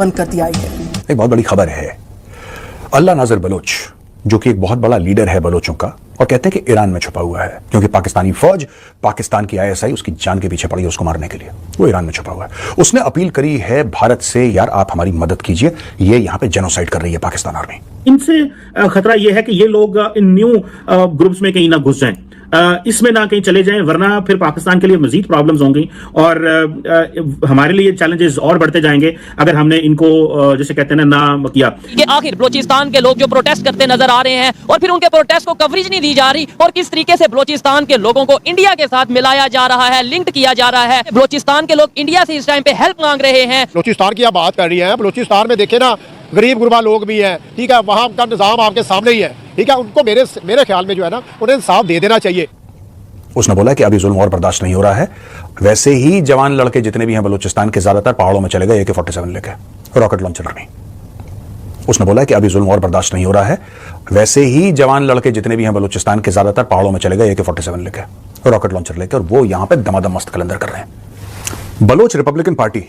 बंद कर दिया है। एक बहुत बड़ी खबर है। अल्लाह नाज़र बलोच जो कि एक बहुत बड़ा लीडर है बलोचों का, और कहते हैं कि ईरान में छुपा हुआ है, क्योंकि पाकिस्तानी फौज, पाकिस्तान की आईएसआई उसकी जान के पीछे पड़ी है उसको मारने के लिए। वो ईरान में छुपा हुआ है। उसने अपील करी है भारत से, यार आप हमारी मदद कीजिए, ये यहां पे जेनोसाइड कर रही है पाकिस्तान आर्मी। इनसे खतरा यह है कि ये लोग इन न्यू ग्रुप्स में कहीं ना घुस जाएं, इसमें ना कहीं चले जाएं, वरना फिर पाकिस्तान के लिए मजीद प्रॉब्लम्स होंगी और हमारे लिए चैलेंजेस और बढ़ते जाएंगे अगर हमने इनको जैसे कहते हैं ना किया। कि आखिर बलोचिस्तान के लोग जो प्रोटेस्ट करते नजर आ रहे हैं और फिर उनके प्रोटेस्ट को कवरेज नहीं दी जा रही, और किस तरीके से बलोचिस्तान के लोगों को इंडिया के साथ मिलाया जा रहा है, लिंक्ड किया जा रहा है। बलोचिस्तान के लोग इंडिया से इस टाइम पे हेल्प मांग रहे हैं। बलोचिस्तान की आप बात कर रही हैं, बलोचिस्तान में देखे ना गरीब गुरबा लोग भी हैं, ठीक है, वहाँ का निज़ाम आपके सामने ही है, ठीक है, उनको मेरे ख्याल में जो है ना उन्हें इंसाफ दे देना चाहिए। उसने बोला कि अभी जुल्म और बर्दाश्त नहीं हो रहा है। वैसे ही जवान लड़के जितने भी हैं बलूचिस्तान के ज्यादातर पहाड़ों में चले गए AK-47 लेके, रॉकेट लॉन्चर नहीं। उसने बोला कि अभी जुल्म और बर्दाश्त नहीं हो रहा है। वैसे ही जवान लड़के जितने भी हैं बलूचिस्तान के ज्यादातर पहाड़ों में चले गए AK-47 लेके, रॉकेट लॉन्चर लेकर, वो यहां पर दमादम मस्त कलंदर कर रहे हैं। बलोच रिपब्लिकन पार्टी,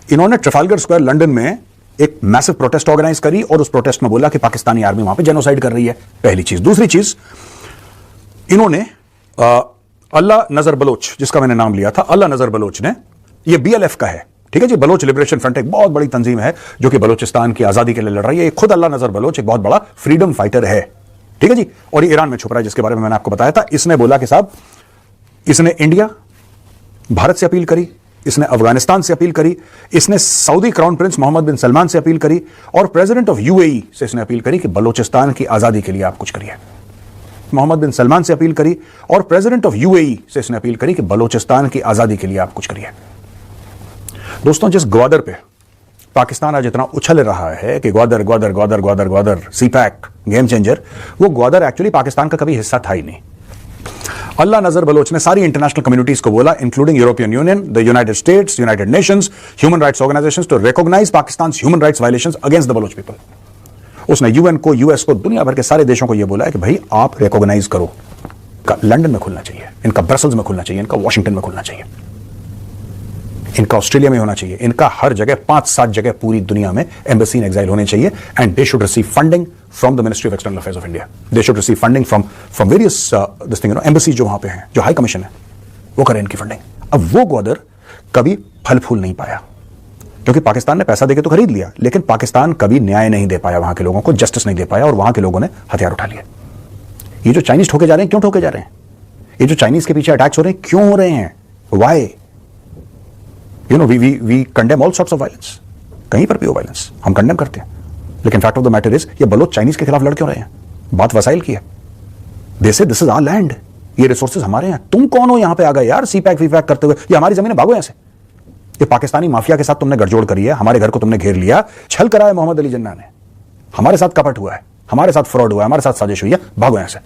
इन्होंने ट्रफालगर स्क्वायर लंदन में एक मैसिव प्रोटेस्ट ऑर्गेनाइज करी और उस प्रोटेस्ट में बोला कि पाकिस्तानी आर्मी वहां पे जेनोसाइड कर रही है। पहली चीज। दूसरी चीज, इन्होंने अल्लाह नजर बलोच, जिसका मैंने नाम लिया था, अल्लाह नजर बलोच ने, ये BLF का है, ठीक है जी, बलोच लिबरेशन फ्रंट एक बहुत बड़ी तंजीम है जो कि बलोचिस्तान की आजादी के लिए लड़ रही है। खुद अल्लाह नजर बलोच एक बहुत बड़ा फ्रीडम फाइटर है, ठीक है जी, और ये ईरान में छुप रहा है, जिसके बारे में मैंने आपको बताया था। इसने बोला कि साहब, इसने इंडिया, भारत से अपील करी, इसने अफगानिस्तान से अपील करी, इसने सऊदी क्राउन प्रिंस मोहम्मद बिन सलमान से अपील करी, और प्रेसिडेंट ऑफ UAE से इसने अपील करी कि बलोचिस्तान की आजादी के लिए आप कुछ करिए। मोहम्मद बिन सलमान से अपील करी और प्रेसिडेंट ऑफ UAE से इसने अपील करी कि बलोचिस्तान की आजादी के लिए आप कुछ करिए। दोस्तों, जिस ग्वादर पे पाकिस्तान आज इतना उछल रहा है कि Gwadar Gwadar Gwadar Gwadar Gwadar, CPAC game changer, वो ग्वादर एक्चुअली पाकिस्तान का कभी हिस्सा था ही नहीं। अल्लाह नजर बलोच ने सारी इंटरनेशनल कम्युनिटीज को बोला, including European Union, the United States, United Nations, human rights organisations, to recognise Pakistan human rights violations against the Baloch people. उसने UN को, US को, दुनिया भर के सारे देशों को यह बोला है कि भाई आप रिकॉग्नाइज करो। इनका लंदन में खुलना चाहिए, इनका ब्रसल्स में खुलना चाहिए, इनका वॉशिंगटन में खुलना चाहिए, इनका ऑस्ट्रेलिया में होना चाहिए, इनका हर जगह 5-7 जगह पूरी दुनिया में एम्बेसी इन एक्साइल होने चाहिए। And they should receive funding from the ministry of external affairs of India. They should receive funding from various this thing, embassy जो वहां पे हैं, जो हाई कमीशन है, वो करें इनकी फंडिंग। अब वो ग्वादर कभी फल फूल नहीं पाया, क्योंकि पाकिस्तान ने पैसा देके तो खरीद लिया, लेकिन पाकिस्तान कभी न्याय नहीं दे पाया, वहां के लोगों को जस्टिस नहीं दे पाया, और वहां के लोगों ने हथियार उठा लिए। ये जो चाइनीज ठोके जा रहे हैं, क्यों ठोके जा रहे हैं? ये जो चाइनीज के पीछे अटैक्स हो रहे हैं, क्यों हो रहे हैं? Why? You know, we condemn all sorts of violence. कहीं पर भी हो वायलेंस हम कंडेम करते हैं, लेकिन fact of the matter is, ये बलोच चाइनीज के खिलाफ लड़ क्यों रहे हैं? बात वसाइल की है। दे से दिस इज आवर लैंड, ये रिसोर्सेज हमारे हैं, तुम कौन हो यहां पे आ गए यार CPAC वीपैक करते हुए? ये हमारी जमीन है, भागो यहां से। ये पाकिस्तानी माफिया के साथ तुमने गठजोड़ करी है, हमारे घर को तुमने घेर लिया, छल करा है मोहम्मद अली जिन्ना ने, हमारे साथ कपट हुआ है, हमारे साथ फ्रॉड हुआ है, हमारे साथ साजिश हुई है, भागो यहां से।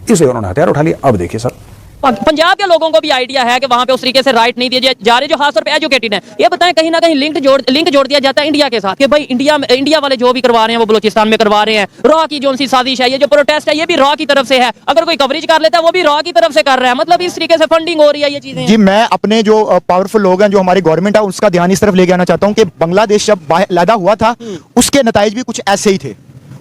इसलिए उन्होंने हथियार उठा लिया। अब देखिए सर, पंजाब के लोगों को भी आइडिया है कि वहां पे उस तरीके से राइट नहीं दिए जा रहे, जो खासतौर पे एजुकेटेड हैं। ये बताएं, कहीं ना कहीं लिंक जोड़ दिया जाता है इंडिया के साथ कि भाई इंडिया वाले जो भी करवा रहे हैं वो बलूचिस्तान में करवा रहे हैं। रॉ की जो सी साजिश है, ये जो प्रोटेस्ट है, ये भी रॉ की तरफ से है। अगर कोई कवरेज कर लेता है, वो भी रॉ की तरफ से कर रहा है। मतलब इस तरीके से फंडिंग हो रही है, ये चीजें। जी, मैं अपने जो पावरफुल लोग हैं, जो हमारी गवर्नमेंट है, उसका ध्यान इस तरफ लेके आना चाहता हूँ कि बांग्लादेश जब पैदा हुआ था, उसके नताइज भी कुछ ऐसे ही थे,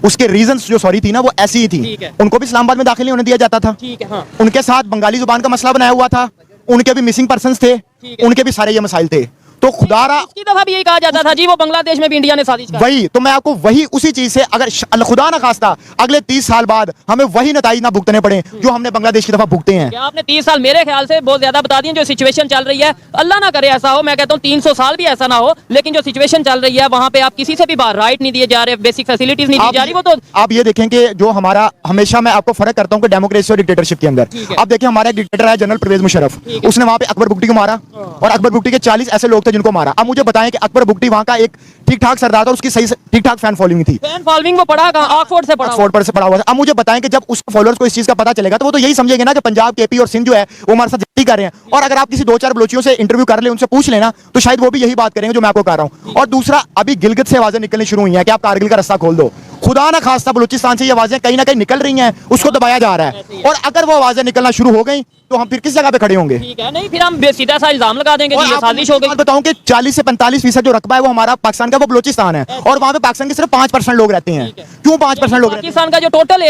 उसके रीजंस जो सॉरी थी ना, वो ऐसी ही थी। उनको भी इस्लामाबाद में दाखिल नहीं होने दिया जाता था। हाँ। उनके साथ बंगाली जुबान का मसला बनाया हुआ था, उनके भी मिसिंग पर्सन्स थे, उनके भी सारे ये मसाइल थे। तो खुदारा उसकी दफा भी यही कहा जाता था जी, वो बांग्लादेश में भी इंडिया ने साजिश की। वही तो मैं आपको वही उसी चीज से, अगर खुदा ना खास्ता अगले 30 साल बाद हमें वही नताइज ना भुगतने पड़े जो हमने बांग्लादेश की दफा भुगते हैं। क्या आपने 30 साल, मेरे ख्याल से बहुत ज्यादा बता दिए। जो सिचुएशन चल रही है, अल्लाह ना करे ऐसा हो, मैं कहता हूँ 300 साल भी ऐसा ना हो, लेकिन जो सिचुएशन चल रही है वहां पे आप किसी से भी बाहर राइट नहीं दिए जा रहे, बेसिक फैसिलिटीज नहीं दी जा रही। वो तो आप ये देखें कि जो हमारा, हमेशा मैं आपको फर्क करता हूँ कि डेमोक्रेसी और डिक्टेटरशिप के अंदर। आप देखिए, हमारा एक डिक्टेटर है जनरल परवेज मुशर्रफ, उसने वहां पे अकबर बुगटी को मारा, और अकबर बुगटी के 40 ऐसे लोग थे जिनको मारा। अब मुझे बताएं कि अकबर बुगटी वहां का एक ठीक ठाक सरदार था, उसकी सही ठीक ठाक फैन फॉलोइंग थी। फैन फॉलोइंग वो पढ़ा कहां? ऑक्सफोर्ड से पढ़ा, ऑक्सफोर्ड पर से पढ़ा हुआ था। अब मुझे बताएं कि जब उसके फॉलोअर्स को इस चीज का पता चलेगा, तो वो तो यही समझेंगे ना कि पंजाब, KP और सिंध जो है वो हमारे साथ जल्दी कर रहे हैं। और अगर आप किसी 2-4 बलोचियों से इंटरव्यू कर ले, उनसे पूछ लेना, तो शायद वो भी यही बात करेंगे जो मैं आपको कह रहा हूं। और दूसरा, अभी गिलगित से आवाजें निकलनी शुरू हुई हैं कि आप कारगिल का रास्ता खोल दो। खुदा ना खास्ता बलूचिस्तान से ये आवाजें कहीं ना कहीं निकल रही हैं, उसको दबाया जा रहा है। और अगर वो आवाजें निकलना शुरू हो गई तो हम फिर किस जगह पे खड़े होंगे? ठीक है, नहीं फिर हम सीधा सा इल्जाम लगा देंगे और कि ये आपको साजिश हो मैं गई। बताऊं कि 40 से 45% जो रकबा है वो हमारा पाकिस्तान का, वो बलूचिस्तान है, और वहां पे पाकिस्तान के सिर्फ 5% लोग रहते हैं। क्यों 5% लोग रहते हैं? पाकिस्तान का जो टोटल